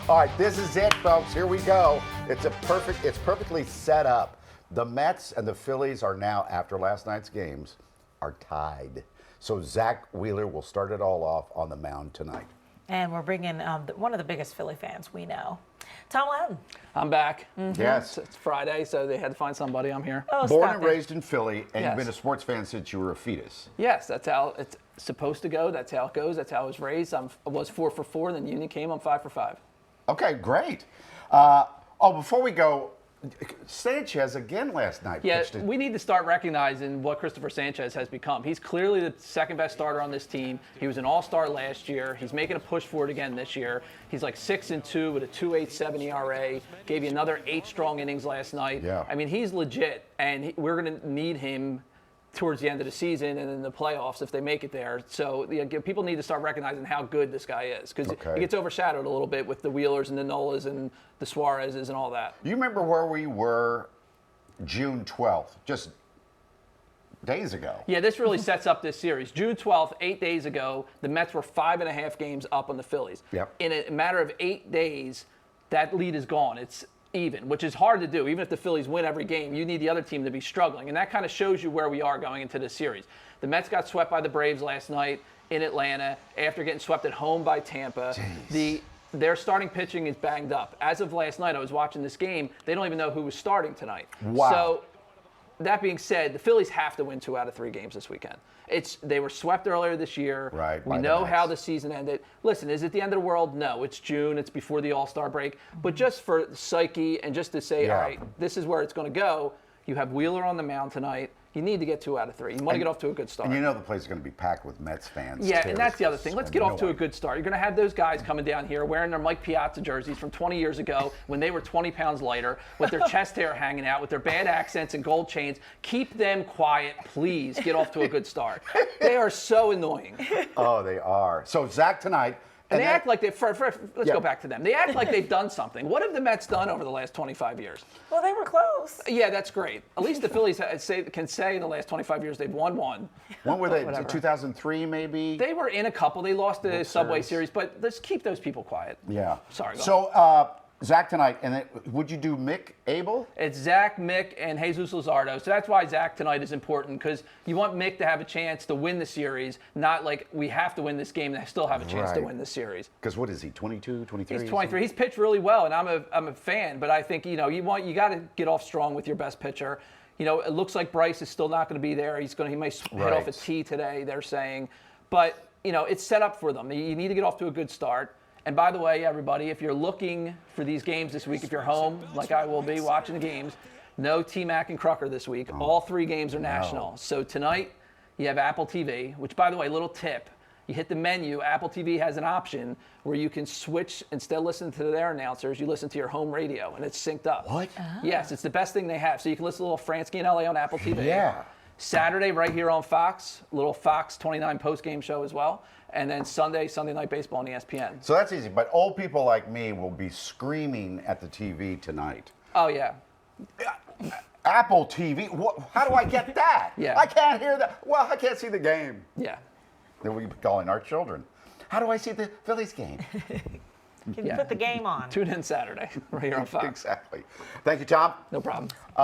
All right, this is it, folks. Here we go. It's perfectly set up. The Mets and the Phillies are now, after last night's games, are tied. So Zach Wheeler will start it all off on the mound tonight. And we're bringing one of the biggest Philly fans we know, Tom Loudon. I'm back. Mm-hmm. Yes. It's Friday, so they had to find somebody. I'm here. Oh, Born stop and it. raised in Philly, and Yes. you've been a sports fan since you were a fetus. Yes, that's how it's supposed to go. That's how it goes. That's how I was raised. I was 4 for 4, then Union came. I'm 5 for 5. Okay, great. Before we go, Sanchez again last night. Yeah, pitched it. we need to start recognizing what Christopher Sanchez has become. He's clearly the second best starter on this team. He was an all-star last year. He's making a push for it again this year. He's like 6-2 with a 2.87 ERA. Gave you another 8 strong innings last night. Yeah. I mean, he's legit, and we're going to need him towards the end of the season and in the playoffs if they make it there. So people need to start recognizing how good this guy is, because he gets overshadowed a little bit with the Wheelers and the Nolas and the Suarezes and all that. You remember where we were June 12th, just days ago. Yeah, this really sets up this series. June 12th, 8 days ago, the Mets were 5.5 games up on the Phillies. Yep. In a matter of 8 days, that lead is gone. It's even, which is hard to do. Even if the Phillies win every game, you need the other team to be struggling. And that kind of shows you where we are going into this series. The Mets got swept by the Braves last night in Atlanta after getting swept at home by Tampa. Their starting pitching is banged up. As of last night, I was watching this game. They don't even know who was starting tonight. Wow. So that being said, the Phillies have to win 2 out of 3 games this weekend. They were swept earlier this year. Right, We by the know how Mets. the season ended. Listen, is it the end of the world? No, it's June. It's before the All-Star break. But just for psyche and just to say, all right, this is where it's going to go, you have Wheeler on the mound tonight. You need to get 2 out of 3. You want to get off to a good start. And you know the place is going to be packed with Mets fans. Yeah, too. and that's the other thing. Let's get off to a Annoying. good start. You're going to have those guys coming down here wearing their Mike Piazza jerseys from 20 years ago when they were 20 pounds lighter, with their chest hair hanging out, with their bad accents and gold chains. Keep them quiet, please. Get off to a good start. They are so annoying. Oh, they are. So Zach tonight. And they act like let's go back to them. They act like they've done something. What have the Mets done over the last 25 years? Well, they were close. Yeah, that's great. At least the Phillies can say in the last 25 years they've won one. When were they? Whatever. 2003, maybe? They were in a couple. They lost the Subway Series. Series, but let's keep those people quiet. Yeah. Sorry, go So, Zach tonight, and then would you do Mick Abel? It's Zach, Mick, and Jesus Luzardo. So that's why Zach tonight is important, because you want Mick to have a chance to win the series, not like we have to win this game and still have a chance to Right. win this series. Because what is he, 22, 23? He's 23. He's pitched really well, and I'm a fan. But I think you got to get off strong with your best pitcher. It looks like Bryce is still not going to be there. He may hit off a tee today. They're saying, but it's set up for them. You need to get off to a good start. And by the way, everybody, if you're looking for these games this week, if you're home, like I will be watching the games, no T-Mac and Crucker this week. All 3 games are national. So tonight, you have Apple TV, which, by the way, little tip. You hit the menu. Apple TV has an option where you can switch, instead of listening to their announcers, you listen to your home radio, and it's synced up. What? Yes, it's the best thing they have. So you can listen to a little Fransky in LA on Apple TV. Yeah. Saturday, right here on Fox, little Fox 29 post-game show as well. And then Sunday Night Baseball on ESPN. So that's easy. But old people like me will be screaming at the TV tonight. Oh, yeah. Apple TV? How do I get that? Yeah. I can't hear that. Well, I can't see the game. Yeah. Then we be calling our children. How do I see the Phillies game? Can you put the game on? Tune in Saturday, right here on Fox. Exactly. Thank you, Tom. No problem.